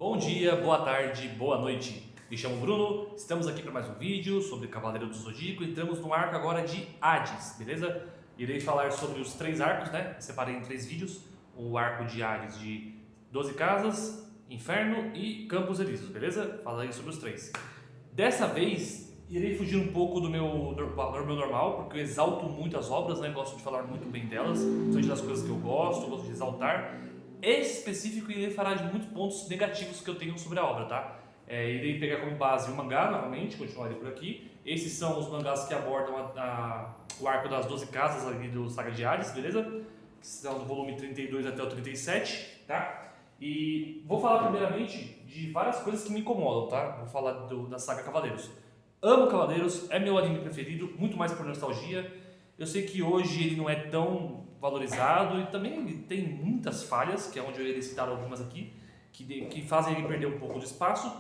Bom dia, boa tarde, boa noite. Me chamo Bruno, estamos aqui para mais um vídeo sobre Cavaleiro do Zodíaco. Entramos no arco agora de Hades, beleza? Irei falar sobre os 3 arcos, né? Separei em 3 vídeos. O arco de Hades de 12 casas, Inferno e Campos Elíseos, beleza? Falarei sobre os 3. Dessa vez, irei fugir um pouco do meu normal, porque eu exalto muito as obras, né? Gosto de falar muito bem delas, principalmente das coisas que eu gosto de exaltar. Esse específico irei falar de muitos pontos negativos que eu tenho sobre a obra, tá? Irei pegar como base o mangá, novamente, continuarei por aqui. Esses são os mangás que abordam o arco das 12 casas ali do Saga de Hades, beleza? Que são do volume 32 até o 37, tá? E vou falar primeiramente de várias coisas que me incomodam, tá? Vou falar da Saga Cavaleiros. Amo Cavaleiros, é meu anime preferido, muito mais por nostalgia. Eu sei que hoje ele não é tão valorizado e também ele tem muitas falhas, que é onde eu irei citar algumas aqui, que fazem ele perder um pouco de espaço.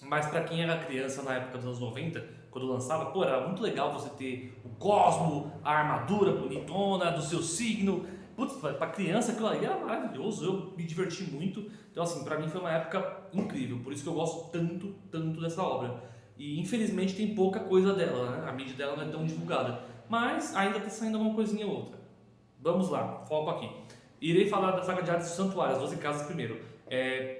Mas para quem era criança na época dos anos 90, quando lançava, pô, era muito legal você ter o cosmo, a armadura bonitona do seu signo. Putz, pra criança aquilo ali era maravilhoso, eu me diverti muito. Então assim, pra mim foi uma época incrível, por isso que eu gosto tanto dessa obra. E infelizmente tem pouca coisa dela, né? A mídia dela não é tão divulgada, mas ainda tá saindo uma coisinha ou outra. Vamos lá, foco aqui. Irei falar da Saga de Hades do Santuário, as 12 casas primeiro.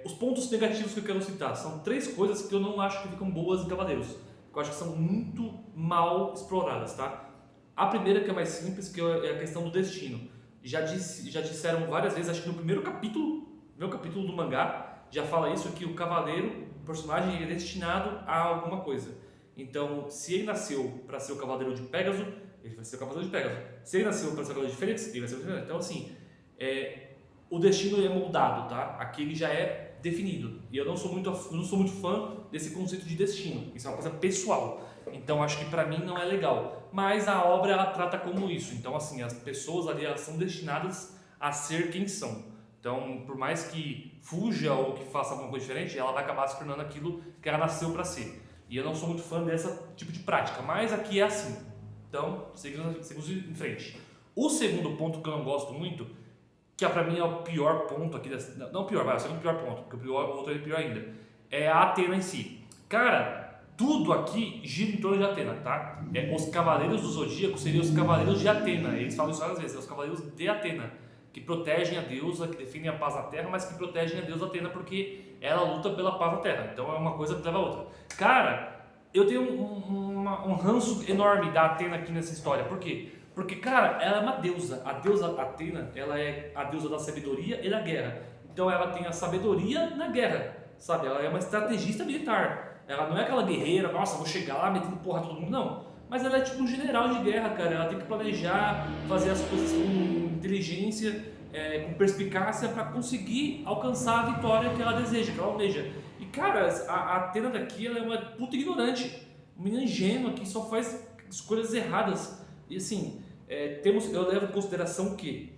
Os pontos negativos que eu quero citar são 3 coisas que eu não acho que ficam boas em Cavaleiros, que eu acho que são muito mal exploradas, tá? A primeira, que é mais simples, que é a questão do destino. Já disseram várias vezes, acho que no primeiro capítulo do mangá, já fala isso, que o cavaleiro, o personagem, ele é destinado a alguma coisa. Então, se ele nasceu para ser o cavaleiro de Pégaso, ele vai ser o cavaleiro de Pégaso. Se ele nasceu para ser o cavaleiro de Fênix, ele vai ser o Fênix. Então, assim, o destino é moldado, tá? Aqui ele já é definido. E eu não sou muito fã desse conceito de destino. Isso é uma coisa pessoal. Então, acho que pra mim não é legal. Mas a obra, ela trata como isso. Então, assim, as pessoas ali, elas são destinadas a ser quem são. Então, por mais que fuja ou que faça alguma coisa diferente, ela vai acabar se tornando aquilo que ela nasceu para ser. E eu não sou muito fã desse tipo de prática, mas aqui é assim. Então, seguimos em frente. O segundo ponto que eu não gosto muito, que pra mim é o pior ponto aqui, não o pior, vai, é o segundo pior ponto, porque o outro é pior ainda, é a Athena em si. Cara, tudo aqui gira em torno de Athena, tá? Os Cavaleiros do Zodíaco seriam os Cavaleiros de Athena, eles falam isso várias vezes, os Cavaleiros de Athena, que protegem a deusa, que defendem a paz na Terra, mas que protegem a deusa Athena porque ela luta pela paz na Terra. Então é uma coisa que leva a outra. Cara, eu tenho um ranço enorme da Athena aqui nessa história. Por quê? Porque, cara, ela é uma deusa. A deusa Athena, ela é a deusa da sabedoria e da guerra. Então ela tem a sabedoria na guerra, sabe? Ela é uma estrategista militar. Ela não é aquela guerreira, nossa, vou chegar lá metendo porra a todo mundo, não. Mas ela é tipo um general de guerra, cara. Ela tem que planejar, fazer as coisas com inteligência, com perspicácia para conseguir alcançar a vitória que ela deseja, que ela almeja. E, cara, a Athena daqui, ela é uma puta ignorante. Uma menina ingênua que só faz escolhas erradas. E assim, eu levo em consideração que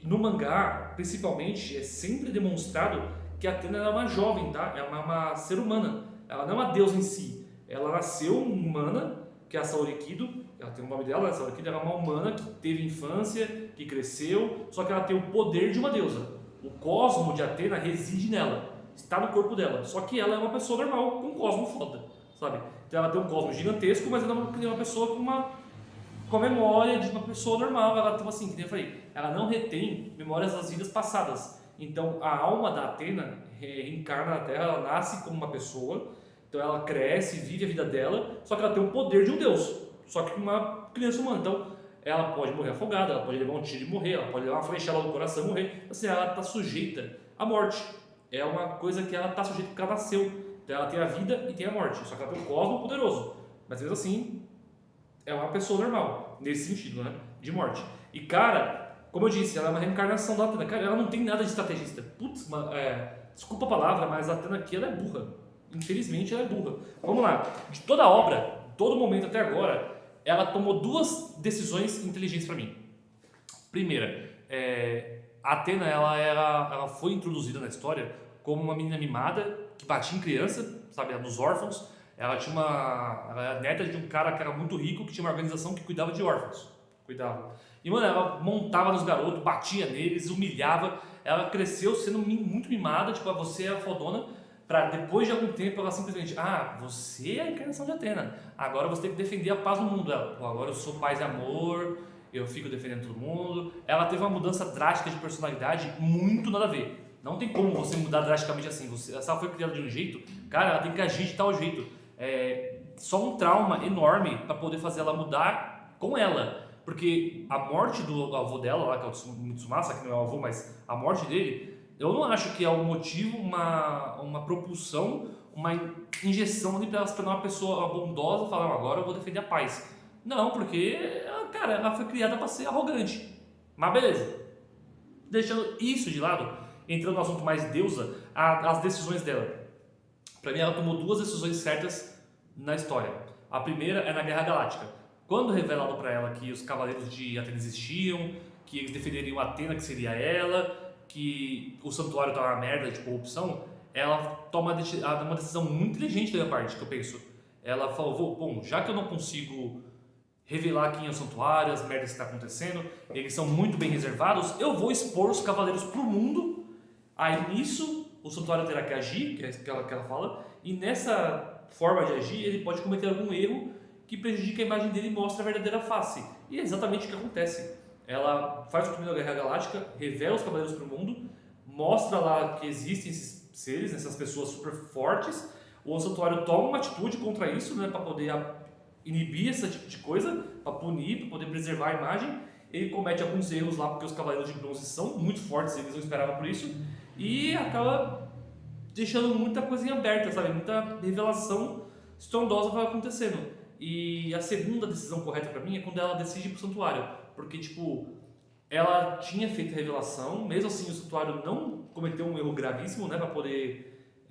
no mangá, principalmente, é sempre demonstrado que a Athena é uma jovem, tá? É uma ser humana. Ela não é uma deusa em si. Ela nasceu humana, que é a Saori Kido. Ela tem o nome dela, a Saori Kido. Ela é uma humana que teve infância, que cresceu, só que ela tem o poder de uma deusa. O cosmo de Athena reside nela, está no corpo dela. Só que ela é uma pessoa normal, com um cosmo foda, sabe? Então ela tem um cosmo gigantesco, mas ela é uma pessoa com a memória de uma pessoa normal. Ela, tipo assim, que nem eu falei, ela não retém memórias das vidas passadas. Então a alma da Athena reencarna na Terra, ela nasce como uma pessoa, então ela cresce, vive a vida dela, só que ela tem o poder de um deus, só que uma criança humana. Então ela pode morrer afogada, ela pode levar um tiro e morrer, ela pode levar uma flechada no coração e morrer. Assim, ela está sujeita à morte. É uma coisa que ela está sujeita porque ela nasceu. Então ela tem a vida e tem a morte, só que ela tem um cosmo poderoso. Mas mesmo assim, é uma pessoa normal, nesse sentido, né? De morte. E cara, como eu disse, ela é uma reencarnação da Athena. Cara, ela não tem nada de estrategista. Putz, desculpa a palavra, mas a Athena aqui, ela é burra. Infelizmente, ela é burra. Vamos lá. De toda a obra, todo momento até agora, ela tomou 2 decisões inteligentes pra mim. Primeira, a Athena, ela foi introduzida na história como uma menina mimada, que batia em criança, sabe, dos órfãos. Ela era neta de um cara que era muito rico, que tinha uma organização que cuidava de órfãos. E, mano, ela montava nos garotos, batia neles, humilhava. ela cresceu sendo muito mimada, tipo, você é a fodona, pra depois de algum tempo ela simplesmente, você é a encarnação de Athena, agora você tem que defender a paz no mundo. Ela, pô, agora eu sou paz e amor, eu fico defendendo todo mundo. Ela teve uma mudança drástica de personalidade, muito nada a ver. Não tem como você mudar drasticamente assim. Se ela foi criada de um jeito, cara, ela tem que agir de tal jeito. Só um trauma enorme para poder fazer ela mudar com ela. Porque a morte do avô dela, lá, que é o Mitsumasa, que não é o avô, mas a morte dele, eu não acho que é um motivo, uma propulsão, uma injeção ali para ela se tornar uma pessoa bondosa e falar, agora eu vou defender a paz. Não, porque, cara, ela foi criada para ser arrogante. Mas beleza. Deixando isso de lado, entrando no assunto mais deusa, as decisões dela. Para mim, ela tomou 2 decisões certas na história. A primeira é na Guerra Galáctica. Quando revelado para ela que os Cavaleiros de Atena existiam, que eles defenderiam Atena, que seria ela, que o santuário estava uma merda de corrupção, ela toma uma decisão muito inteligente da minha parte, que eu penso. Ela falou, bom, já que eu não consigo revelar quem é o santuário, as merdas que está acontecendo, eles são muito bem reservados, eu vou expor os cavaleiros para o mundo, aí nisso o santuário terá que agir, que é isso que ela fala, e nessa forma de agir ele pode cometer algum erro que prejudica a imagem dele e mostra a verdadeira face. E é exatamente o que acontece. Ela faz o caminho da Guerra Galáctica, revela os cavaleiros para o mundo, mostra lá que existem esses seres, essas pessoas super fortes, o santuário toma uma atitude contra isso, né, para poder inibir esse tipo de coisa, para punir, para poder preservar a imagem. Ele comete alguns erros lá, porque os cavaleiros de bronze são muito fortes, eles não esperavam por isso, e acaba deixando muita coisinha aberta, sabe? Muita revelação estrondosa vai acontecendo. E a segunda decisão correta para mim é quando ela decide ir pro santuário, porque tipo, ela tinha feito a revelação, mesmo assim o santuário não cometeu um erro gravíssimo, né, para poder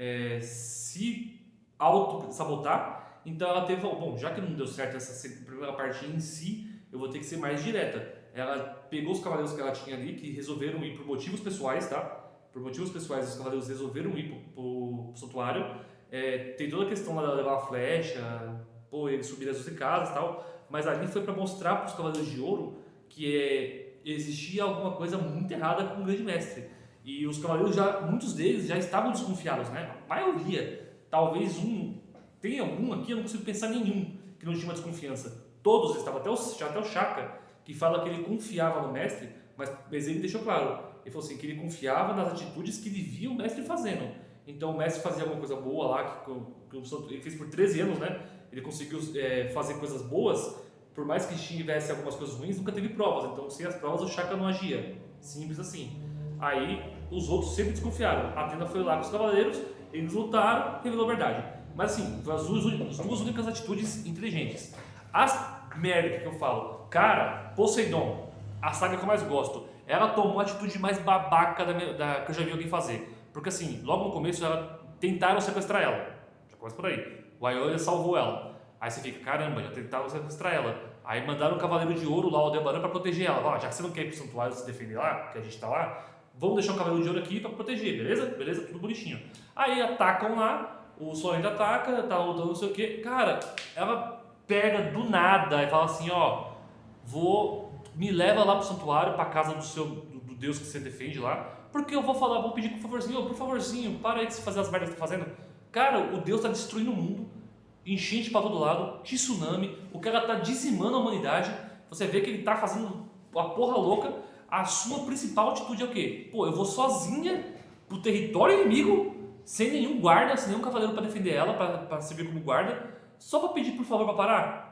se auto-sabotar. Então ela teve, bom, já que não deu certo essa primeira parte em si, eu vou ter que ser mais direta. Ela pegou os cavaleiros que ela tinha ali, que resolveram ir por motivos pessoais, tá? Por motivos pessoais, os cavaleiros resolveram ir pro santuário. Tem toda a questão lá de levar a flecha, ele subir as 12 casas e tal, mas ali foi para mostrar para os Cavaleiros de Ouro que existia alguma coisa muito errada com o Grande Mestre. E os Cavaleiros, muitos deles já estavam desconfiados, né? A maioria, talvez tem algum aqui, eu não consigo pensar nenhum que não tinha uma desconfiança. Todos estavam, até o Shaka, que fala que ele confiava no Mestre, mas ele deixou claro, ele falou assim, que ele confiava nas atitudes que ele via o Mestre fazendo. Então o Mestre fazia alguma coisa boa lá, que ele fez por 13 anos, né? Ele conseguiu fazer coisas boas, por mais que tivesse algumas coisas ruins, nunca teve provas. Então, sem as provas, o Shaka não agia. Simples assim. Aí, os outros sempre desconfiaram. A Athena foi lá com os cavaleiros, eles lutaram, revelou a verdade. Mas assim, as duas únicas atitudes inteligentes. As merda que eu falo, cara, Poseidon, a saga que eu mais gosto, ela tomou a atitude mais babaca que eu já vi alguém fazer. Porque assim, logo no começo, tentaram sequestrar ela. Já começa por aí. O Aiolia salvou ela. Aí você fica, caramba, já tentaram sequestrar ela. Aí mandaram um Cavaleiro de Ouro lá, o Aldebaran, pra proteger ela. Já que você não quer ir pro santuário se defender lá, que a gente tá lá, vamos deixar um Cavaleiro de Ouro aqui pra proteger, beleza? Beleza, tudo bonitinho. Aí atacam lá, o Sorrento ataca, tá lutando não sei o que. Cara, ela pega do nada e fala assim, me leva lá pro santuário, pra casa do Deus que você defende lá, porque eu vou pedir por favorzinho, para aí de se fazer as merdas que tá fazendo. Cara, o Deus tá destruindo o mundo, enchente pra todo lado, tsunami, o cara tá dizimando a humanidade, você vê que ele tá fazendo a porra louca, a sua principal atitude é o quê? Eu vou sozinha pro território inimigo, sem nenhum guarda, sem nenhum cavaleiro pra defender ela, pra servir como guarda, só pra pedir por favor pra parar?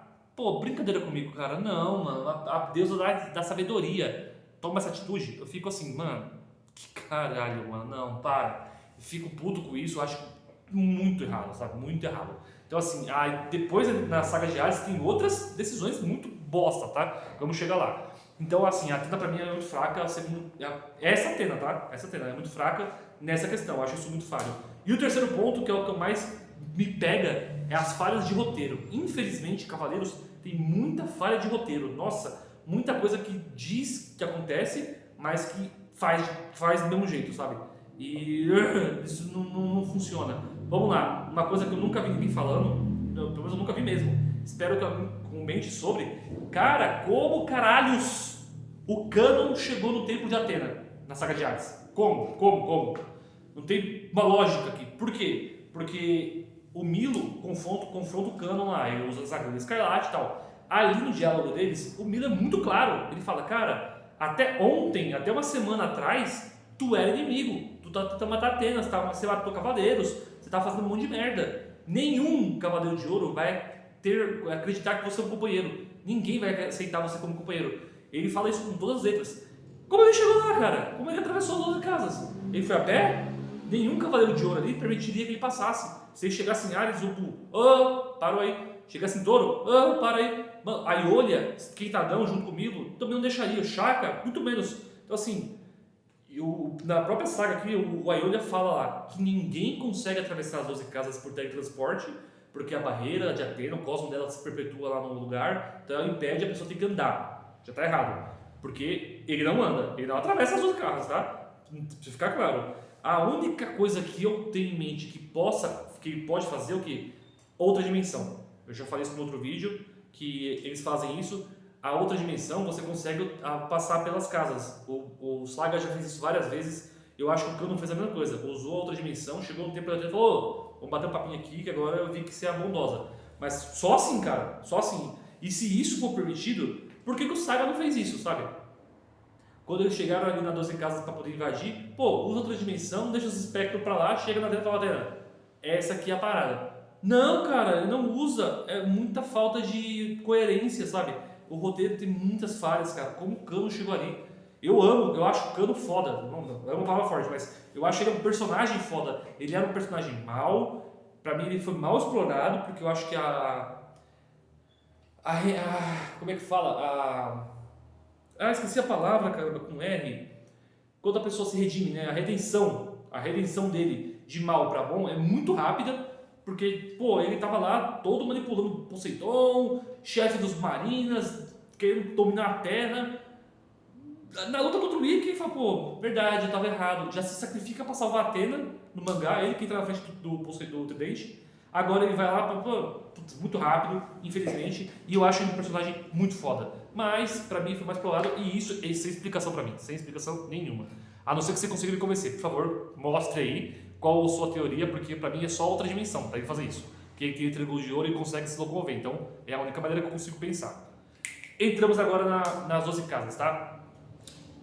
Brincadeira comigo, cara, não, mano, a deusa da sabedoria toma essa atitude, eu fico assim, mano, que caralho, mano, não, para, eu fico puto com isso, eu acho muito errado, sabe? Muito errado. Então assim, depois na saga de Hades tem outras decisões muito bosta, tá? Vamos chegar lá. Então assim, a Athena pra mim é muito fraca, essa Athena, tá? Essa Athena é muito fraca nessa questão, eu acho isso muito falho. E o terceiro ponto, que é o que mais me pega, é as falhas de roteiro. Infelizmente, Cavaleiros tem muita falha de roteiro. Nossa, muita coisa que diz que acontece, mas que faz do mesmo jeito, sabe? E isso não funciona. Vamos lá, uma coisa que eu nunca vi ninguém falando, pelo menos eu nunca vi mesmo, espero que alguém comente sobre. Cara, como caralhos o Cânon chegou no templo de Atena, na saga de Hades? Como? Não tem uma lógica aqui. Por quê? Porque o Milo confronta o Canon lá, ele usa a Grande Escarlate e tal. Ali no diálogo deles, o Milo é muito claro. Ele fala, cara, até ontem, até uma semana atrás, tu era inimigo. Tu tá tentando matar Atenas, você matou cavaleiros, você tá fazendo um monte de merda. Nenhum Cavaleiro de Ouro vai acreditar que você é um companheiro. Ninguém vai aceitar você como companheiro. Ele fala isso com todas as letras. Como ele chegou lá, cara? Como ele atravessou as 12 casas? Ele foi a pé? Nenhum Cavaleiro de Ouro ali permitiria que ele passasse. Se ele chegasse em Ares, parou aí. Chegasse em Touro, para aí. Mano, a Iolha, Queitadão junto comigo, também não deixaria. Chaka, muito menos. Então assim, na própria saga aqui, o Iolha fala lá que ninguém consegue atravessar as 12 casas por teletransporte, porque a barreira de Atena, o cosmo dela se perpetua lá no lugar, então ela impede, a pessoa tem que andar. Já tá errado. Porque ele não anda, ele não atravessa as 12 casas, tá? Pra ficar claro. A única coisa que eu tenho em mente que ele pode fazer é o quê? Outra dimensão. Eu já falei isso no outro vídeo, que eles fazem isso. A outra dimensão você consegue passar pelas casas. O Saga já fez isso várias vezes. Eu acho que o Canon fez a mesma coisa. Usou a outra dimensão, chegou um tempo e falou: vamos bater um papinho aqui, que agora eu vi que você é bondosa. Mas só assim, cara, só assim. E se isso for permitido, por que o Saga não fez isso, sabe? Quando eles chegaram ali nas 12 casas para poder invadir, usa outra dimensão, deixa os espectros pra lá, chega na dentro da ladeira. Essa aqui é a parada. Não, cara, ele não usa. É muita falta de coerência, sabe? O roteiro tem muitas falhas, cara. Como o Canon chegou ali. Eu acho o Canon foda. Não é uma palavra forte, mas eu acho ele um personagem foda. Ele era um personagem mau. Pra mim ele foi mal explorado, porque eu acho que como é que fala? Esqueci a palavra, caramba, com R. Quando a pessoa se redime, né? A redenção dele de mal pra bom é muito rápida, porque, ele tava lá todo manipulando Poseidon, chefe dos Marinas, querendo dominar a Terra. Na luta contra o Ikki, ele fala, verdade, eu tava errado. Já se sacrifica pra salvar a Atena, no mangá, ele que entra na frente do Poseidon, do Tridente. Agora ele vai lá, muito rápido, infelizmente, e eu acho ele um personagem muito foda. Mas, pra mim, foi mais explorado, e isso é sem explicação pra mim, sem explicação nenhuma. A não ser que você consiga me convencer. Por favor, mostre aí qual a sua teoria, porque pra mim é só outra dimensão pra ele fazer isso. Que ele tem triângulo de ouro e consegue se locomover, então é a única maneira que eu consigo pensar. Entramos agora nas 12 casas, tá?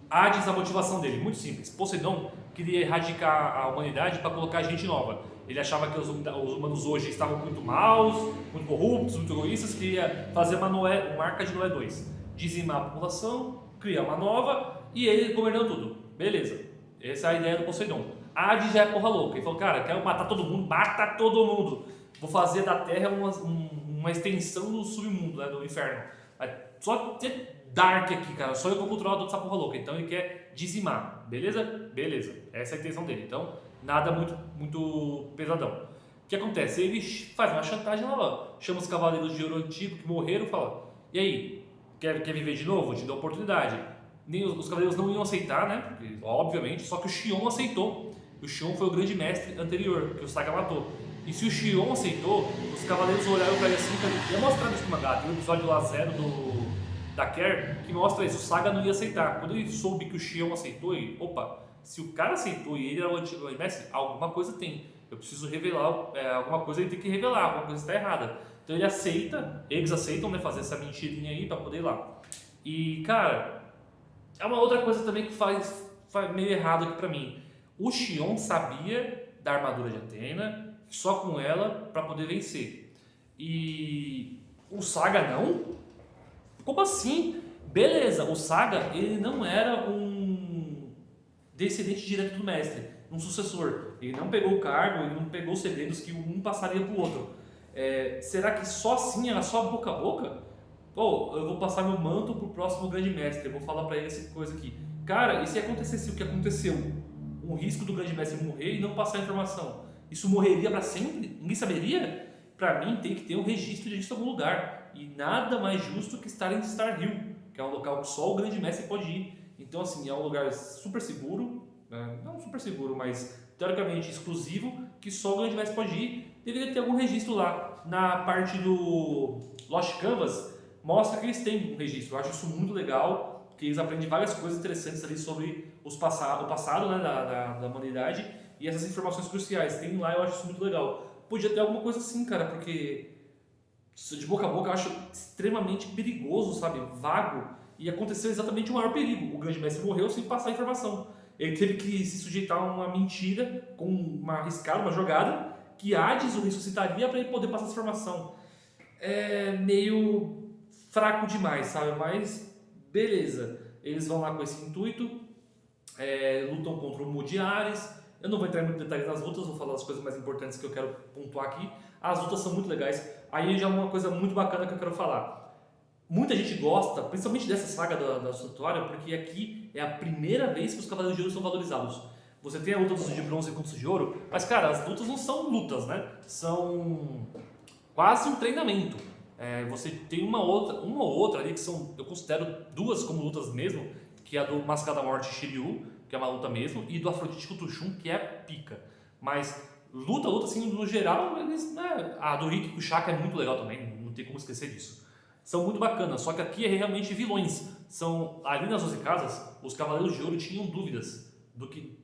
Hades, a motivação dele, muito simples. Poseidon queria erradicar a humanidade para colocar gente nova. Ele achava que os humanos hoje estavam muito maus, muito corruptos, muito egoístas, queria fazer uma Arca de Noé 2. Dizimar a população, criar uma nova e ele governando tudo. Beleza, essa é a ideia do Poseidon. Hades já é porra louca, ele falou, cara, quero matar todo mundo, mata todo mundo. Vou fazer da Terra uma extensão do submundo, né, do inferno. Só ter Dark aqui, cara, só eu vou controlar toda essa porra louca. Então ele quer dizimar, beleza? Beleza, essa é a intenção dele. Então, nada muito pesadão. O que acontece? Ele faz uma chantagem lá, chama os cavaleiros de ouro antigo que morreram e fala: e aí, quer viver de novo? Te dou a oportunidade. Os cavaleiros não iam aceitar, né? Porque, obviamente, só que o Xion aceitou. O Xion foi o grande mestre anterior, que o Saga matou. E se o Xion aceitou, os cavaleiros olharam pra ele assim, ia mostrar isso no mangá, tem um episódio lá zero da Care que mostra isso, o Saga não ia aceitar. Quando ele soube que o Xion aceitou, se o cara aceitou e ele era o antigo mestre, alguma coisa tem. Eu preciso revelar, alguma coisa ele tem que revelar, alguma coisa está errada. Então ele aceita, eles aceitam, né, fazer essa mentirinha aí pra poder ir lá. E, cara, é uma outra coisa também que faz meio errado aqui pra mim. O Xion sabia da armadura de Atena, só com ela pra poder vencer. E o Saga não? Como assim? Beleza, o Saga ele não era um descendente direto do mestre, um sucessor. Ele não pegou o cargo, ele não pegou os segredos que um passaria pro outro. Será que só assim, era só boca a boca? Eu vou passar meu manto pro próximo grande mestre, eu vou falar pra ele essa coisa aqui. Cara, e se acontecesse o que aconteceu? Um risco do grande mestre morrer e não passar a informação. Isso morreria pra sempre? Ninguém saberia? Pra mim tem que ter um registro disso em algum lugar. E nada mais justo que estar em Star Hill, que é um local que só o grande mestre pode ir. Então assim, é um lugar super seguro, né? Não super seguro, mas teoricamente exclusivo, que só o grande mestre pode ir. Deveria ter algum registro lá. Na parte do Lost Canvas, mostra que eles têm um registro. Eu acho isso muito legal. que eles aprendem várias coisas interessantes ali sobre o passado, né, da humanidade e essas informações cruciais. Tem lá, eu acho isso muito legal. Podia ter alguma coisa assim, cara, porque de boca a boca eu acho extremamente perigoso, sabe? Vago. E aconteceu exatamente o maior perigo. O grande mestre morreu sem passar a informação. Ele teve que se sujeitar a uma mentira, com uma arriscada, uma jogada, que Hades o ressuscitaria para ele poder passar essa informação. É meio fraco demais, sabe? Mas beleza. Eles vão lá com esse intuito, lutam contra o Mu de Ares. Eu não vou entrar em muito detalhes nas lutas, vou falar as coisas mais importantes que eu quero pontuar aqui. As lutas são muito legais. Aí já é uma coisa muito bacana que eu quero falar. Muita gente gosta, principalmente dessa saga da Santuária, porque aqui é a primeira vez que os Cavaleiros de Ouro são valorizados. Você tem a luta dos de bronze contra os de ouro, mas cara, as lutas não são lutas, né? São quase um treinamento. Você tem uma ou outra ali que são, eu considero duas como lutas mesmo, que é a do Máscara da Morte Shiryu, que é uma luta mesmo, e do Afrodite contra o Shun, que é pica. Mas luta assim, no geral, eles, né? A do Rick com o Shaka é muito legal também, não tem como esquecer disso. São muito bacanas, só que aqui é realmente vilões. Ali nas 12 casas, os Cavaleiros de Ouro tinham dúvidas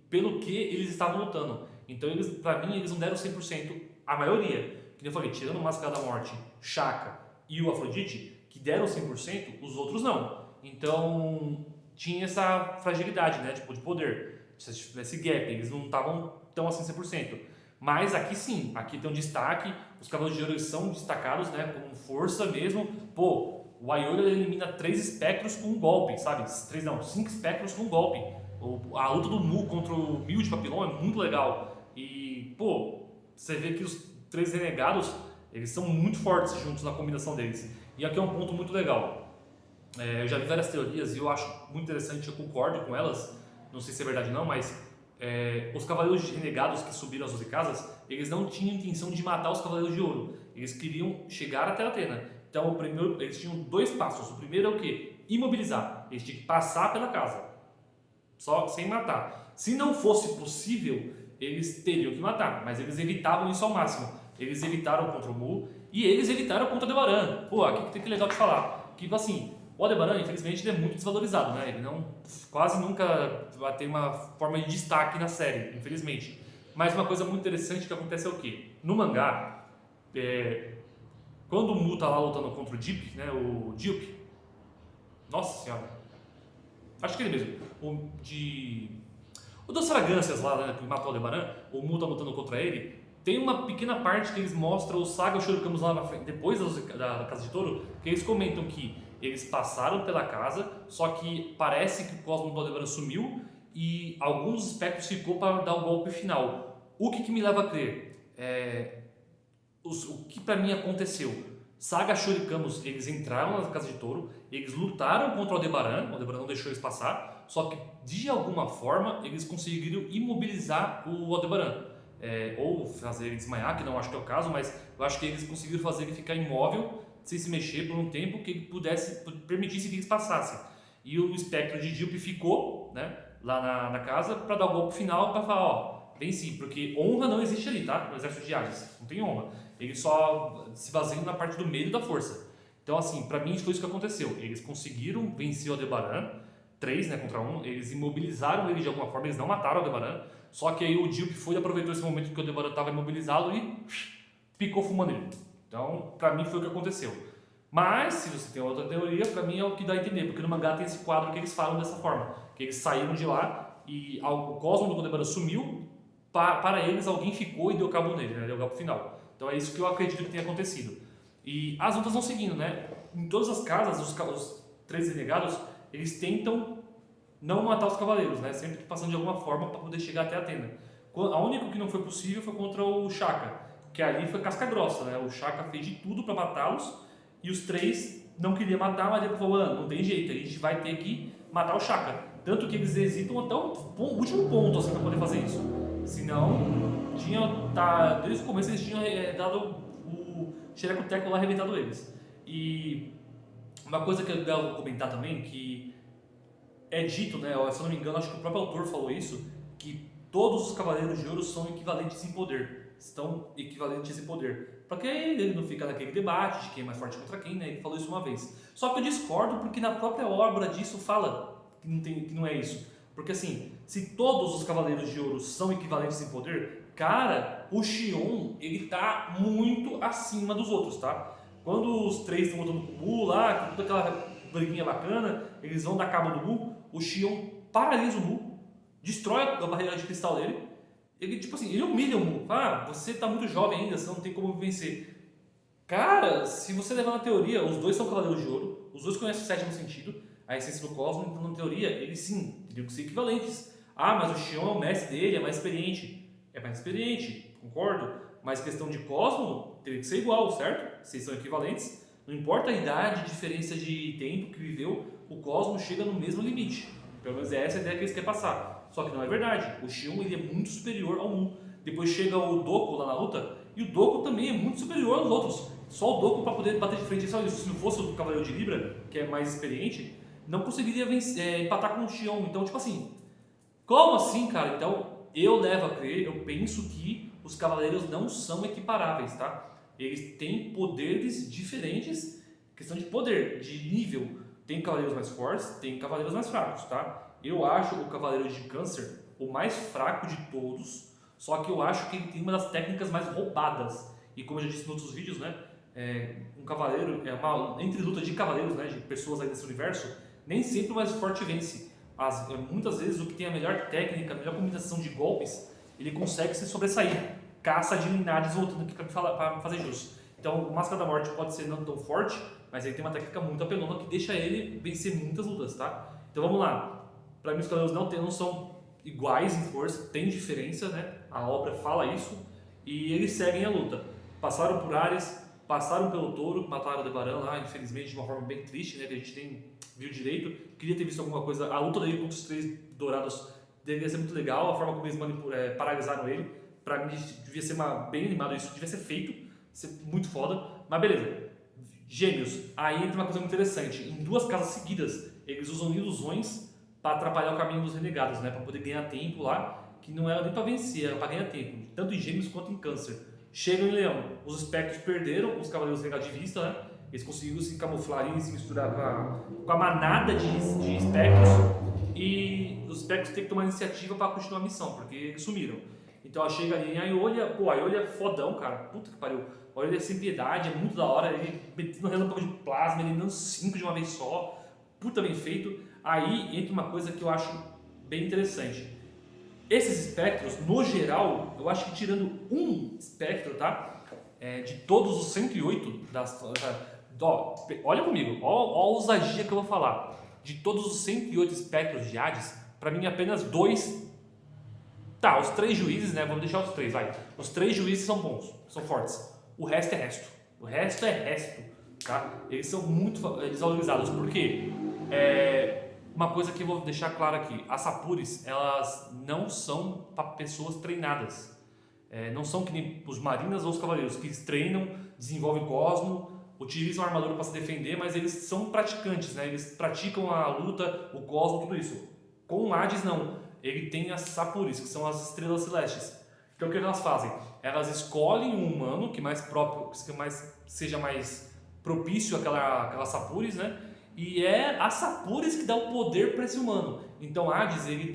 pelo que eles estavam lutando. Então, pra mim, eles não deram 100%. A maioria, que eu falei, tirando o Máscara da Morte, Shaka e o Afrodite, que deram 100%, os outros não. Então, tinha essa fragilidade, né, tipo, de poder. Esse gap, eles não estavam tão assim 100%. Mas aqui sim, aqui tem um destaque, os Cavaleiros de Ouro são destacados, né, com força mesmo. Pô, o Aiolho elimina 3 espectros com um golpe, sabe? 5 espectros com um golpe. A luta do Mu contra o Mil de Papillon é muito legal. E, pô, você vê que os 3 renegados, eles são muito fortes juntos na combinação deles. E aqui é um ponto muito legal. Eu já vi várias teorias e eu acho muito interessante, eu concordo com elas. Não sei se é verdade ou não, mas os Cavaleiros Renegados que subiram as 12 casas, eles não tinham intenção de matar os Cavaleiros de Ouro. Eles queriam chegar até Atena. Então, eles tinham 2 passos. O primeiro é o quê? Imobilizar. Eles tinham que passar pela casa, só sem matar. Se não fosse possível, eles teriam que matar, mas eles evitavam isso ao máximo. Eles evitaram contra o Mu e eles evitaram contra o Aldebaran. Pô, aqui tem que legal de falar. Que, assim, o Aldebaran, infelizmente, ele é muito desvalorizado, né? Ele quase nunca vai ter uma forma de destaque na série, infelizmente. Mas uma coisa muito interessante que acontece é o quê? No mangá, quando o Mu tá lá lutando contra o Deep, né? O Diop. Nossa senhora. Acho que ele mesmo. O das fragrâncias lá, né, que matou o Aldebaran, o Mu tá lutando contra ele. Tem uma pequena parte que eles mostram os Saga Shurikamos lá na frente, depois da Casa de Touro, que eles comentam que eles passaram pela casa, só que parece que o Cosmo do Aldebaran sumiu e alguns espectros ficou para dar o golpe final. O que me leva a crer? O que para mim aconteceu? Saga Shurikamos, eles entraram na Casa de Touro, eles lutaram contra o Aldebaran não deixou eles passar, só que de alguma forma eles conseguiram imobilizar o Aldebaran. Ou fazer ele desmaiar, que não acho que é o caso, mas eu acho que eles conseguiram fazer ele ficar imóvel, sem se mexer por um tempo, que ele permitisse que eles passassem. E o espectro de Diop ficou, né, lá na casa para dar o golpe final, para falar, ó, venci, porque honra não existe ali, tá? No exército de Hades, não tem honra. Eles só se baseiam na parte do medo e da força. Então, assim, para mim foi isso que aconteceu. Eles conseguiram vencer o Aldebaran, 3, né, contra 1, eles imobilizaram ele de alguma forma, eles não mataram o Aldebaran, só que aí o Diop foi e aproveitou esse momento que o Aldebaran estava imobilizado e picou fumando ele. Então, pra mim foi o que aconteceu. Mas, se você tem outra teoria, pra mim é o que dá a entender, porque no mangá tem esse quadro que eles falam dessa forma, que eles saíram de lá e o Cosmo do Aldebaran sumiu, para eles alguém ficou e deu cabo nele, né, deu cabo final. Então é isso que eu acredito que tenha acontecido. E as lutas vão seguindo, né? Em todas as casas, os 3 renegados, eles tentam não matar os cavaleiros, né? Sempre passando de alguma forma para poder chegar até Atena. A única que não foi possível foi contra o Shaka, que ali foi casca grossa, né? O Shaka fez de tudo para matá-los e os 3 não queriam matar, mas depois falou, não tem jeito, a gente vai ter que matar o Shaka. Tanto que eles hesitam até o último ponto assim, para poder fazer isso. Senão, desde o começo eles tinham dado o xereco-teco lá, arrebentado eles. E uma coisa que é legal comentar também, que é dito, né, se eu não me engano, acho que o próprio autor falou isso, que todos os Cavaleiros de Ouro são equivalentes em poder. estão equivalentes a esse poder. Para que ele não fica naquele debate de quem é mais forte contra quem, né? Ele falou isso uma vez. Só que eu discordo porque na própria obra disso fala que não é isso. Porque assim, se todos os Cavaleiros de Ouro são equivalentes em poder, cara, o Xion, ele tá muito acima dos outros, tá? Quando os três estão lutando com o Mu lá, com toda aquela briguinha bacana, eles vão dar cabo do Mu, o Xion paralisa o Mu, destrói a barreira de cristal dele, ele, tipo assim, ele humilha o Mu, fala, você tá muito jovem ainda, você não tem como vencer. Cara, se você levar na teoria, os dois são Cavaleiros de Ouro, os dois conhecem o sétimo sentido, a essência do cosmos, então na teoria, eles sim, teriam que ser equivalentes. Ah, mas o Xion é o mestre dele, é mais experiente. É mais experiente, concordo, mas questão de cosmo, teria que ser igual, certo? Vocês são equivalentes, não importa a idade, diferença de tempo que viveu, o cosmo chega no mesmo limite. Pelo menos é essa a ideia que eles querem passar. Só que não é verdade. O Xion ele é muito superior ao Mu. Depois chega o Doku lá na luta, e o Doku também é muito superior aos outros. Só o Doku para poder bater de frente. Só isso. Se não fosse o Cavaleiro de Libra, que é mais experiente, não conseguiria empatar com o Xion. Então, tipo assim, como assim, cara? Então, eu levo a crer, eu penso que os Cavaleiros não são equiparáveis, tá? Eles têm poderes diferentes, questão de poder, de nível. Tem Cavaleiros mais fortes, tem Cavaleiros mais fracos, tá? Eu acho o Cavaleiro de Câncer o mais fraco de todos, só que eu acho que ele tem uma das técnicas mais roubadas. E como eu já disse em outros vídeos, né? Um cavaleiro, entre luta de cavaleiros, né? De pessoas aí desse universo, nem sempre o mais forte vence. Muitas vezes o que tem a melhor técnica, a melhor combinação de golpes, ele consegue se sobressair. Caça de Linares voltando aqui para fazer jus. Então o Máscara da Morte pode ser não tão forte, mas ele tem uma técnica muito apelona que deixa ele vencer muitas lutas, tá? Então vamos lá. Para mim os Cavaleiros não são iguais em força, tem diferença, né? A obra fala isso e eles seguem a luta. Passaram por Ares, passaram pelo Touro, mataram o Aldebaran lá, infelizmente de uma forma bem triste, né? Que a gente nem viu direito. Queria ter visto alguma coisa. A luta dele contra os três dourados deveria ser muito legal, a forma como eles paralisaram ele. Pra mim devia ser bem animado isso, devia ser feito, ser muito foda. Mas beleza. Gêmeos, aí entra uma coisa muito interessante. Em duas casas seguidas, eles usam ilusões para atrapalhar o caminho dos renegados, né? Para poder ganhar tempo lá, que não era nem para vencer, era para ganhar tempo, tanto em Gêmeos quanto em Câncer. Chegam em Leão, os espectros perderam os Cavaleiros renegados de vista, né? Eles conseguiram se camuflar e se misturar com a manada de espectros, e os espectros têm que tomar iniciativa para continuar a missão, porque eles sumiram. Então chega ali em Aiolha, pô, Aiolha é fodão, cara, puta que pariu. Aiolha é sem piedade, é muito da hora, ele metendo relâmpago de plasma, ele dando 5 de uma vez só, puta bem feito. Aí entra uma coisa que eu acho bem interessante. Esses espectros, no geral, eu acho que tirando um espectro, tá? De todos os 108 olha comigo, ó a ousadia que eu vou falar. De todos os 108 espectros de Hades, pra mim apenas 2. Tá, os 3 juízes, né? Vamos deixar os 3, vai. Os 3 juízes são bons, são fortes. O resto é resto. O resto é resto, tá? Eles são muito desvalorizados. Por quê? Uma coisa que eu vou deixar clara aqui: as Sapuris, elas não são para pessoas treinadas. Não são que nem os Marinas ou os Cavaleiros, que eles treinam, desenvolvem cosmo, utilizam a armadura para se defender, mas eles são praticantes, né? Eles praticam a luta, o cosmo, tudo isso. Com o Hades, não. Ele tem as Sapuris, que são as estrelas celestes. Então o que elas fazem? Elas escolhem um humano que seja mais propício àquela Sapuris, né? E é a Sapuris que dá o poder para esse humano. Então Hades, ele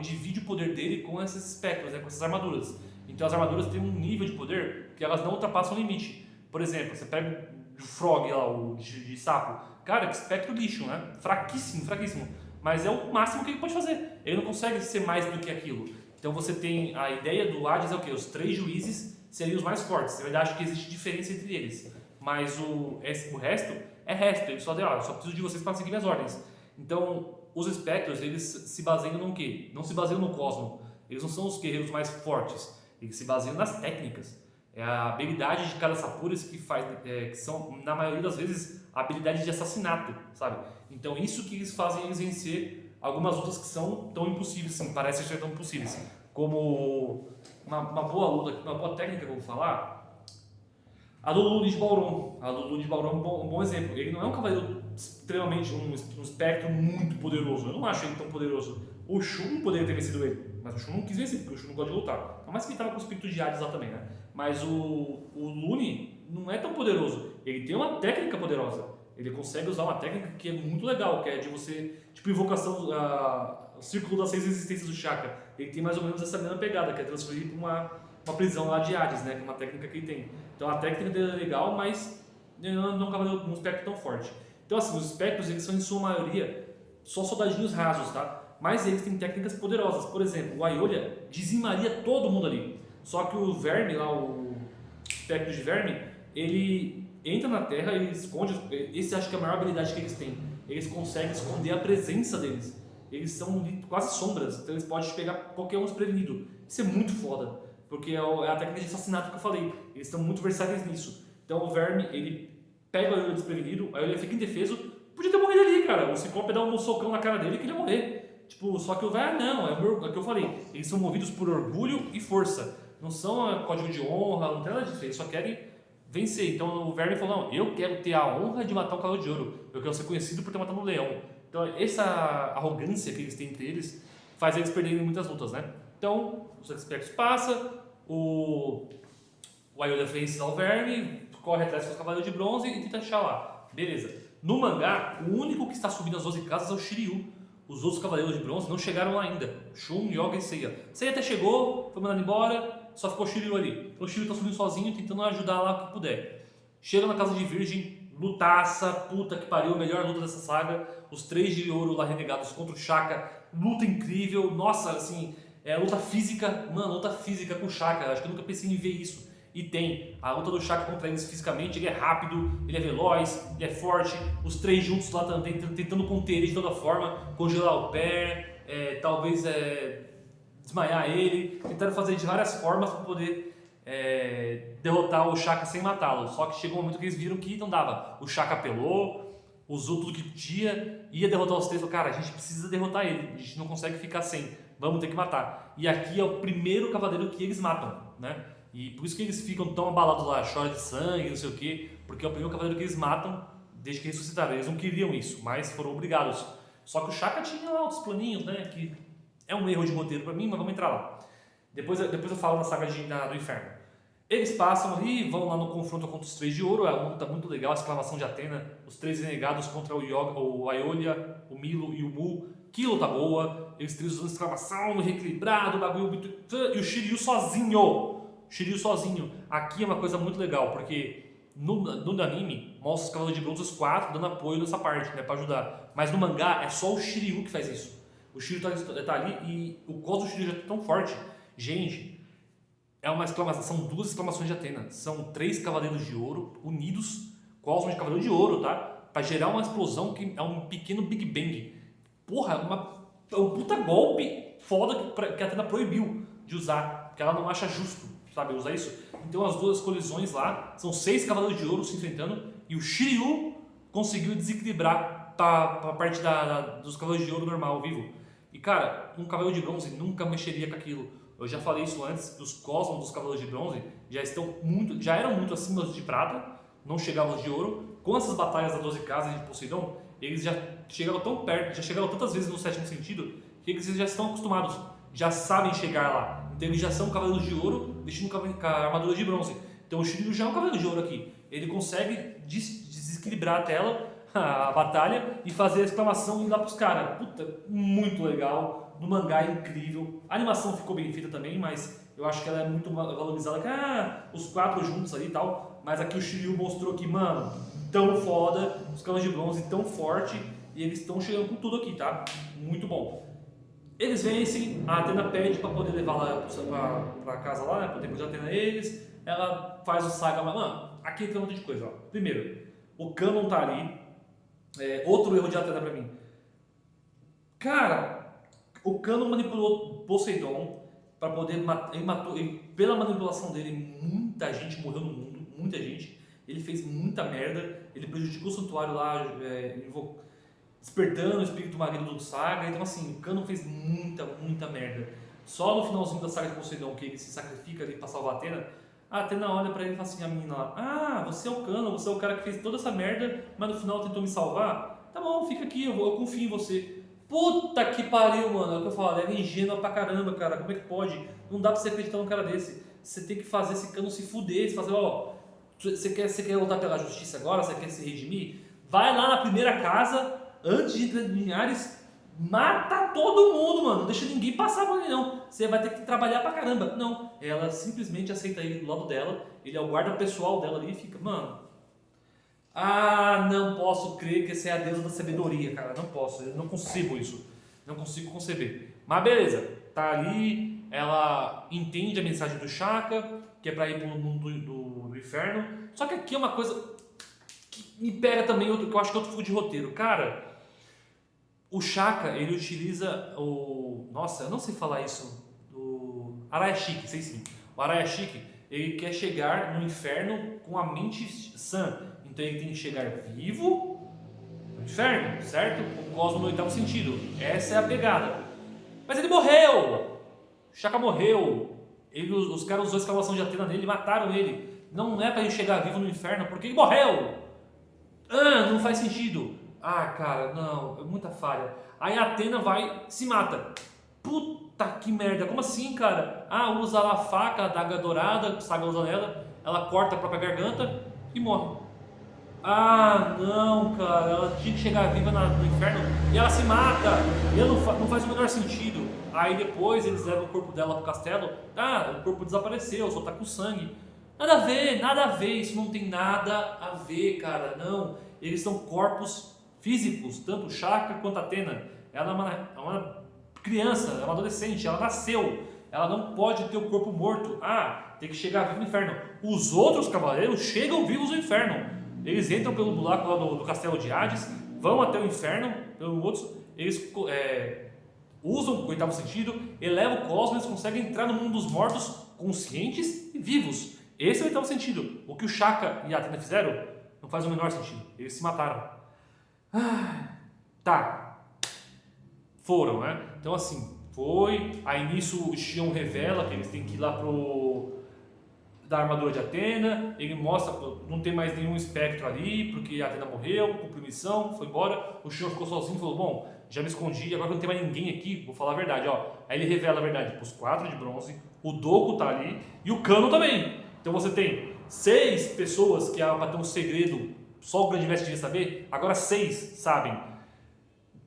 divide o poder dele com esses espectros, né? Com essas armaduras. Então as armaduras têm um nível de poder que elas não ultrapassam o limite. Por exemplo, você pega o Frog lá, o de sapo. Cara, que espectro lixo, né? Fraquíssimo, fraquíssimo. Mas é o máximo que ele pode fazer. Ele não consegue ser mais do que aquilo. Então você tem a ideia do Hades é o quê? Os 3 juízes seriam os mais fortes. Você vai achar que existe diferença entre eles. Mas o resto é resto. Ele só deu, eu só preciso de vocês para seguir minhas ordens. Então, os espectros, eles se baseiam no quê? Não se baseiam no cosmo. Eles não são os guerreiros mais fortes. Eles se baseiam nas técnicas. É a habilidade de cada Sapuris que são, na maioria das vezes, a habilidade de assassinato, sabe? Então, isso que eles fazem eles vencer algumas lutas que são tão impossíveis, sim, parecem ser tão impossíveis. Como uma boa luta, uma boa técnica que eu vou falar, a do Lulu de Balron. A do Lulu de Balron é um bom exemplo. Ele não é um cavaleiro extremamente, um espectro muito poderoso. Eu não acho ele tão poderoso. O Shun poderia ter vencido ele, mas o Shun não quis vencer, porque o Shun não gosta de lutar. Por mais que ele tava com o espírito de Hades lá também, né? Mas o Lune não é tão poderoso. Ele tem uma técnica poderosa. Ele consegue usar uma técnica que é muito legal, que é de você, tipo, invocação, o círculo das 6 existências do chakra. Ele tem mais ou menos essa mesma pegada, que é transferir para uma prisão lá de Hades, né? Que é uma técnica que ele tem. Então a técnica dele é legal, mas não é um cavaleiro um espectro tão forte. Então assim, os espectros, eles são em sua maioria só soldadinhos rasos, tá? Mas eles têm técnicas poderosas. Por exemplo, o Aiolia dizimaria todo mundo ali. Só que o verme lá, o espectro de verme, ele entra na terra e esconde. Esse acho que é a maior habilidade que eles têm. Eles conseguem esconder a presença deles. Eles são quase sombras, então eles podem pegar qualquer um desprevenido. Isso é muito foda, porque é a técnica de assassinato que eu falei. Eles estão muito versáteis nisso. Então o verme, ele pega o Aiolia desprevenido, aí ele fica indefeso. Podia ter morrido ali, cara. O Ciclope dá um socão na cara dele que ele ia morrer. Tipo, só que o velho não, é o que eu falei. Eles são movidos por orgulho e força. Não são código de honra, não tem nada disso. Eles só querem vencer. Então o Verme falou, não, eu quero ter a honra de matar um cavalo de ouro. Eu quero ser conhecido por ter matado um leão. Então essa arrogância que eles têm entre eles faz eles perderem muitas lutas, né? Então, os expertos passam, o Aiolia vence o Verme, corre atrás com os cavaleiros de bronze e tenta achar lá. Beleza. No mangá, o único que está subindo as 12 casas é o Shiryu. Os outros cavaleiros de bronze não chegaram lá ainda. Shun, Yoga e Seiya. Seiya até chegou, foi mandado embora, só ficou o Shiryu ali. Então o Shiryu está subindo sozinho, tentando ajudar lá o que puder. Chega na casa de Virgem, lutaça, puta que pariu, melhor luta dessa saga. Os 3 de ouro lá renegados contra o Shaka, luta incrível. Nossa, assim, luta física, mano, luta física com o Shaka. Acho que eu nunca pensei em ver isso. E tem a luta do Shaka contra eles fisicamente, ele é rápido, ele é veloz, ele é forte, os 3 juntos lá tentando conter ele de toda forma, congelar o pé, talvez desmaiar ele, tentaram fazer de várias formas para poder derrotar o Shaka sem matá-lo, só que chegou um momento que eles viram que não dava, o Shaka apelou, usou tudo que podia, ia derrotar os 3, cara, a gente precisa derrotar ele, a gente não consegue ficar sem, vamos ter que matar, e aqui é o primeiro cavaleiro que eles matam, né? E por isso que eles ficam tão abalados lá, choram de sangue, não sei o quê, porque é o primeiro cavaleiro que eles matam desde que ressuscitaram. Eles não queriam isso, mas foram obrigados. Só que o Shaka tinha lá outros planinhos, né? Que é um erro de roteiro pra mim, mas vamos entrar lá. Depois eu falo na saga do inferno. Eles passam ali, vão lá no confronto contra os 3 de ouro, é uma luta muito legal, a exclamação de Atena, os 3 renegados contra o Aiolia, o Milo e o Mu. Que luta boa, eles 3 usando exclamação, reequilibrado, o bagulho muito... E o Shiryu sozinho. Shiryu sozinho. Aqui é uma coisa muito legal, porque no anime mostra os cavaleiros de bronze, os 4, dando apoio nessa parte, né, pra ajudar. Mas no mangá é só o Shiryu que faz isso. O Shiryu tá ali e o cosmo do Shiryu já tá tão forte. Gente, é uma exclamação, são 2 exclamações de Atena. São 3 cavaleiros de ouro unidos, cosmo de cavaleiro de ouro, tá? Pra gerar uma explosão que é um pequeno Big Bang. Porra, é um puta golpe foda que a Atena proibiu de usar, porque ela não acha justo, sabe, usar isso. Então as 2 colisões lá, são 6 cavaleiros de ouro se enfrentando e o Shiryu conseguiu desequilibrar pra parte dos cavaleiros de ouro normal, vivo. E cara, um cavaleiro de bronze nunca mexeria com aquilo. Eu já falei isso antes, os cosmos dos cavaleiros de bronze já eram muito acima dos de prata, não chegavam aos de ouro. Com essas batalhas das 12 casas de Poseidon, eles já chegaram tão perto, já chegaram tantas vezes no 7º sentido, que eles já estão acostumados, já sabem chegar lá. Então eles já são cavaleiros de ouro, vestindo com a armadura de bronze. Então o Shiryu já é um cavaleiro de ouro aqui. Ele consegue desequilibrar a tela, a batalha, e fazer a exclamação e dar pros caras. Puta, muito legal. No mangá é incrível. A animação ficou bem feita também, mas eu acho que ela é muito valorizada. Os 4 juntos ali e tal. Mas aqui o Shiryu mostrou que, mano, tão foda, os cavaleiros de bronze tão forte, e eles estão chegando com tudo aqui, tá? Muito bom. Eles vencem, a Atena pede para poder levar lá pra casa lá, né? Pra depois de Atena eles. Ela faz o saga lá. Mano, aqui tem um monte de coisa, ó. Primeiro, o Canon tá ali. Outro erro de Atena pra mim. Cara, o Canon manipulou Poseidon para poder matar. Pela manipulação dele, muita gente morreu no mundo. Muita gente. Ele fez muita merda. Ele prejudicou o santuário lá, despertando o espírito maligno do Saga. Então assim, o Canon fez muita merda. Só no finalzinho da saga de Poseidon, que ele se sacrifica ali pra salvar a Atena, a Atena olha pra ele e fala assim, a menina lá, ah, você é o Canon, você é o cara que fez toda essa merda, mas no final tentou me salvar? Tá bom, fica aqui, eu confio em você. Puta que pariu, mano. É o que eu falo, ela é ingênua pra caramba, cara. Como é que pode? Não dá pra você acreditar num cara desse. Você tem que fazer esse cano se fuder. Você fazer, ó, você quer lutar pela justiça agora? Você quer se redimir? Vai lá na primeira casa, antes de entrar em Linhares, mata todo mundo, mano. Não deixa ninguém passar por ele, não. Você vai ter que trabalhar pra caramba. Não. Ela simplesmente aceita ele do lado dela. Ele é o guarda pessoal dela ali e fica, mano. Ah, não posso crer que essa é a deusa da sabedoria, cara. Não posso, eu não consigo isso. Não consigo conceber. Mas beleza, tá ali, ela entende a mensagem do Shaka, que é pra ir pro mundo do inferno. Só que aqui é uma coisa que me pega também, que eu acho que é outro fundo de roteiro. Cara, o Shaka, ele utiliza o... Nossa, eu não sei falar isso. O Arayashiki, sei sim. O Arayashiki, ele quer chegar no inferno com a mente sã. Então ele tem que chegar vivo no inferno, certo? O cosmo no oitavo sentido. Essa é a pegada. Mas ele morreu! Shaka morreu. Os caras usou a escavação de Atena nele e mataram ele. Não é pra ele chegar vivo no inferno porque ele morreu! Ah, não faz sentido. Ah, cara, não, é muita falha. Aí a Atena vai se mata. Puta que merda, como assim, cara? Ah, usa lá a faca, a daga dourada, sabe, usa ela corta a própria garganta e morre. Ah, não, cara, ela tinha que chegar viva no inferno e ela se mata. E não faz o menor sentido. Aí depois eles levam o corpo dela pro castelo. Ah, o corpo desapareceu, só tá com sangue. Nada a ver, isso não tem nada a ver, cara, não. Eles são corpos físicos, tanto o Shaka quanto a Atena. Ela é uma criança, é uma adolescente, ela nasceu. Ela não pode ter o corpo morto. Ah, tem que chegar vivo no inferno. Os outros cavaleiros chegam vivos no inferno. Eles entram pelo buraco lá do castelo de Hades, vão até o inferno, pelo outro, eles usam o oitavo sentido, elevam o cosmos, eles conseguem entrar no mundo dos mortos conscientes e vivos. Esse é o oitavo sentido. O que o Shaka e a Atena fizeram não faz o menor sentido. Eles se mataram. Tá. Foram, né? Então assim, foi. Aí nisso o Xion revela que eles têm que ir lá da armadura de Atena, ele mostra, não tem mais nenhum espectro ali, porque a Atena morreu, cumpriu missão, foi embora, o Xion ficou sozinho e falou, bom, já me escondi, agora que não tem mais ninguém aqui, vou falar a verdade, ó. Aí ele revela a verdade para os 4 de bronze, o Doku tá ali, e o Kano também. Então você tem 6 pessoas que para ter um segredo, só o Grande Mestre devia saber, agora 6 sabem.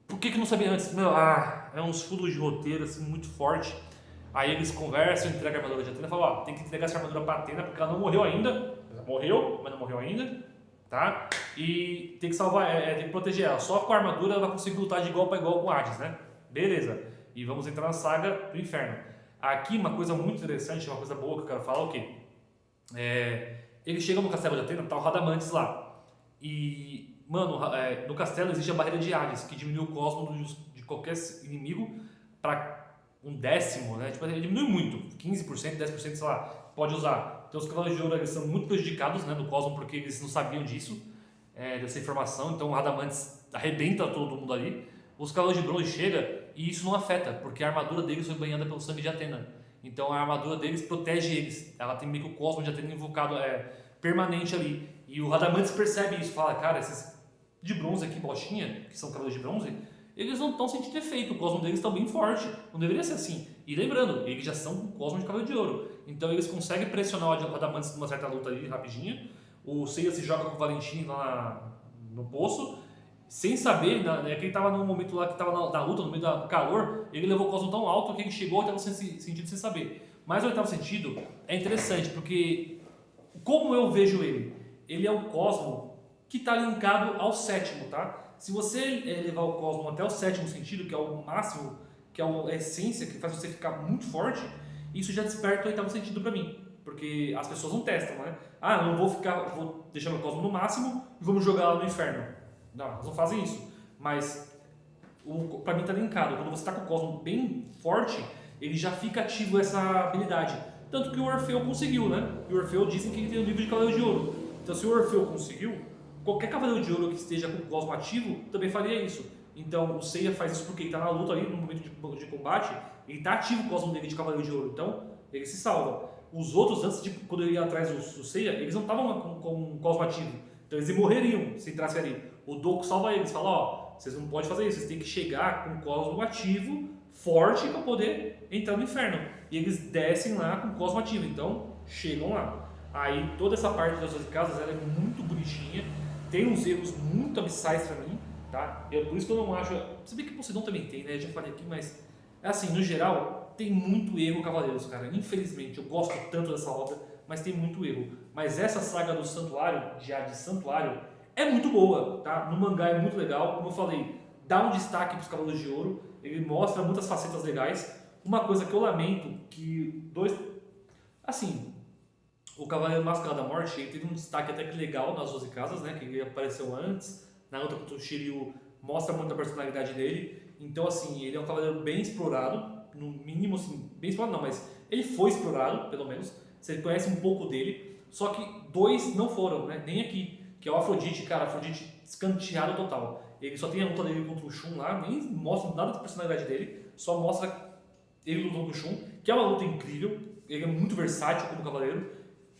Por que não sabia antes? Meu, é uns furos de roteiro, assim, muito forte. Aí eles conversam, entregam a armadura de Atena e falam, ó, tem que entregar essa armadura pra Atena porque ela não morreu ainda. Ela morreu, mas não morreu ainda, tá? E tem que salvar, tem que proteger ela. Só com a armadura ela vai conseguir lutar de igual para igual com Hades, né? Beleza. E vamos entrar na saga do inferno. Aqui uma coisa muito interessante, uma coisa boa que eu quero falar, é o quê? Eles chegam no castelo de Atena, tá o Radamantes lá. E, mano, no castelo existe a barreira de Hades, que diminui o cosmo de qualquer inimigo para 1/10, né? Tipo, ele diminui muito, 15%, 10%, sei lá, pode usar. Então os cavaleiros de ouro eles são muito prejudicados, né, no cosmo porque eles não sabiam disso, dessa informação. Então o Radamantes arrebenta todo mundo ali. Os cavaleiros de bronze chegam e isso não afeta, porque a armadura deles foi banhada pelo sangue de Atena. Então a armadura deles protege eles. Ela tem meio que o cosmo de Atena invocado permanente ali. E o Radamantes percebe isso, fala, cara, esses de bronze aqui, bochinha, que são cavaleiros de bronze, eles não estão sentindo efeito, o cosmo deles está bem forte, não deveria ser assim. E lembrando, eles já são com o cosmo de cavaleiro de ouro, então eles conseguem pressionar o Radamantes numa certa luta ali, rapidinho. O Seiya se joga com o Valentim lá no poço, sem saber, né, que ele estava num momento lá que estava na luta, no meio do calor, ele levou o cosmo tão alto que ele chegou até o sentido sem saber. Mas o oitavo sentido é interessante, porque como eu vejo ele é um cosmo que está linkado ao sétimo, tá? Se você levar o cosmo até o sétimo sentido, que é o máximo, que é a essência que faz você ficar muito forte, isso já desperta o oitavo sentido para mim. Porque as pessoas não testam, né? Ah, eu não vou deixar meu cosmo no máximo e vamos jogar lá no inferno. Não, elas não fazem isso. Mas para mim tá linkado. Quando você tá com o cosmo bem forte, ele já fica ativo essa habilidade. Tanto que o Orfeu conseguiu, né? E o Orfeu dizem que ele tem um livro de Cavaleiro de Ouro. Então se o Orfeu conseguiu, qualquer Cavaleiro de Ouro que esteja com o cosmo ativo também faria isso. Então o Seiya faz isso porque ele está na luta ali, no momento de combate, ele está ativo o cosmo dele de Cavaleiro de Ouro, então ele se salva. Os outros, antes de quando ele ia atrás do Seiya, eles não estavam com o cosmo ativo, então eles morreriam se entrasse ali. O Doku salva eles, fala, ó, vocês não podem fazer isso, vocês têm que chegar com o cosmo ativo, forte, para poder entrar no inferno. E eles descem lá com o cosmo ativo, então chegam lá. Aí toda essa parte das 12 casas ela é muito bonitinha, tem uns erros muito abissais pra mim, tá? Por isso que eu não acho. Você vê que Poseidon também tem, né? Eu já falei aqui, mas assim, no geral, tem muito erro Cavaleiros, cara. Infelizmente, eu gosto tanto dessa obra, mas tem muito erro. Mas essa saga do Santuário, de Hades Santuário, é muito boa, tá? No mangá é muito legal, como eu falei, dá um destaque pros Cavaleiros de Ouro, ele mostra muitas facetas legais. Uma coisa que eu lamento, que assim, o Cavaleiro Mascarado da Morte ele teve um destaque até que legal nas 12 casas, né? Que ele apareceu antes, na luta contra o Shiryu mostra muito a personalidade dele. Então, assim, ele é um cavaleiro bem explorado, no mínimo, assim, bem explorado não, mas ele foi explorado, pelo menos. Você conhece um pouco dele, só que 2 não foram, né? Nem aqui, que é o Afrodite, cara, Afrodite escanteado total. Ele só tem a luta dele contra o Shun lá, nem mostra nada da personalidade dele, só mostra ele lutando com o Shun, que é uma luta incrível, ele é muito versátil como cavaleiro,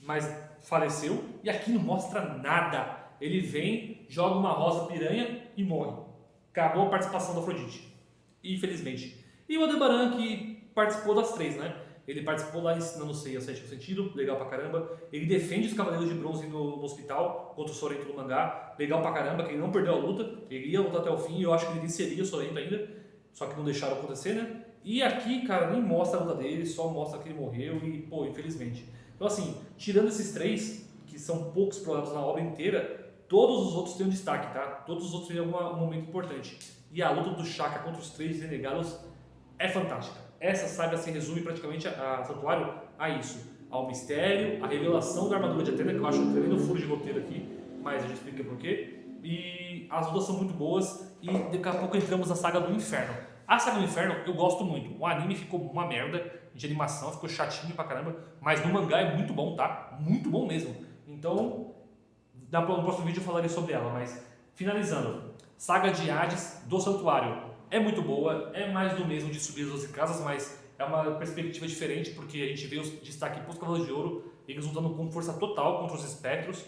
mas faleceu, e aqui não mostra nada. Ele vem, joga uma rosa piranha e morre. Acabou a participação do Afrodite, infelizmente. E o Aldebaran que participou das 3, né? Ele participou lá ensinando Seiya Sétimo Sentido, legal pra caramba. Ele defende os Cavaleiros de Bronze no hospital contra o Sorento do mangá, legal pra caramba, que ele não perdeu a luta, ele ia lutar até o fim e eu acho que ele venceria o Sorento ainda, só que não deixaram acontecer, né? E aqui, cara, nem mostra a luta dele, só mostra que ele morreu e, pô, infelizmente. Então, assim, tirando esses 3, que são pouco explorados na obra inteira, todos os outros têm um destaque, tá? Todos os outros têm um momento importante. E a luta do Shaka contra os 3 renegados é fantástica. Essa saga se resume praticamente a Santuário a isso. Ao mistério, a revelação da armadura de Atena, que eu acho um tremendo furo de roteiro aqui, mas a gente explica por quê. E as lutas são muito boas e daqui a pouco entramos na saga do Inferno. A saga do Inferno eu gosto muito. O anime ficou uma merda de animação, ficou chatinho pra caramba, mas no mangá é muito bom, tá? Muito bom mesmo. Então, no próximo vídeo eu falarei sobre ela, mas finalizando. Saga de Hades do Santuário. É muito boa, é mais do mesmo de subir as 12 casas, mas é uma perspectiva diferente porque a gente vê o destaque para os Cavaleiros de Ouro, eles lutando com força total contra os espectros.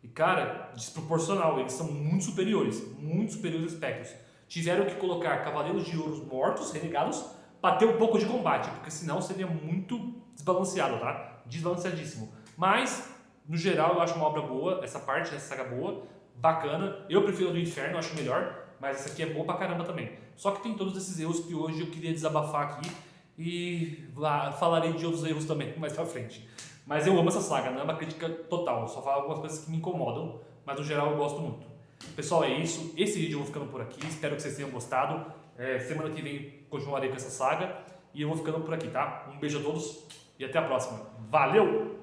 E cara, desproporcional, eles são muito superiores aos espectros. Tiveram que colocar Cavaleiros de Ouro mortos, renegados, para ter um pouco de combate, porque senão seria muito desbalanceado, tá? Desbalanceadíssimo. Mas, no geral, eu acho uma obra boa, essa parte, essa saga boa, bacana. Eu prefiro a do Inferno, eu acho melhor, mas essa aqui é boa pra caramba também. Só que tem todos esses erros que hoje eu queria desabafar aqui e falarei de outros erros também mais pra frente. Mas eu amo essa saga, não é uma crítica total, só falo algumas coisas que me incomodam, mas no geral eu gosto muito. Pessoal, é isso. Esse vídeo eu vou ficando por aqui, espero que vocês tenham gostado. Semana que vem continuarei com essa saga e eu vou ficando por aqui, tá? Um beijo a todos e até a próxima. Valeu!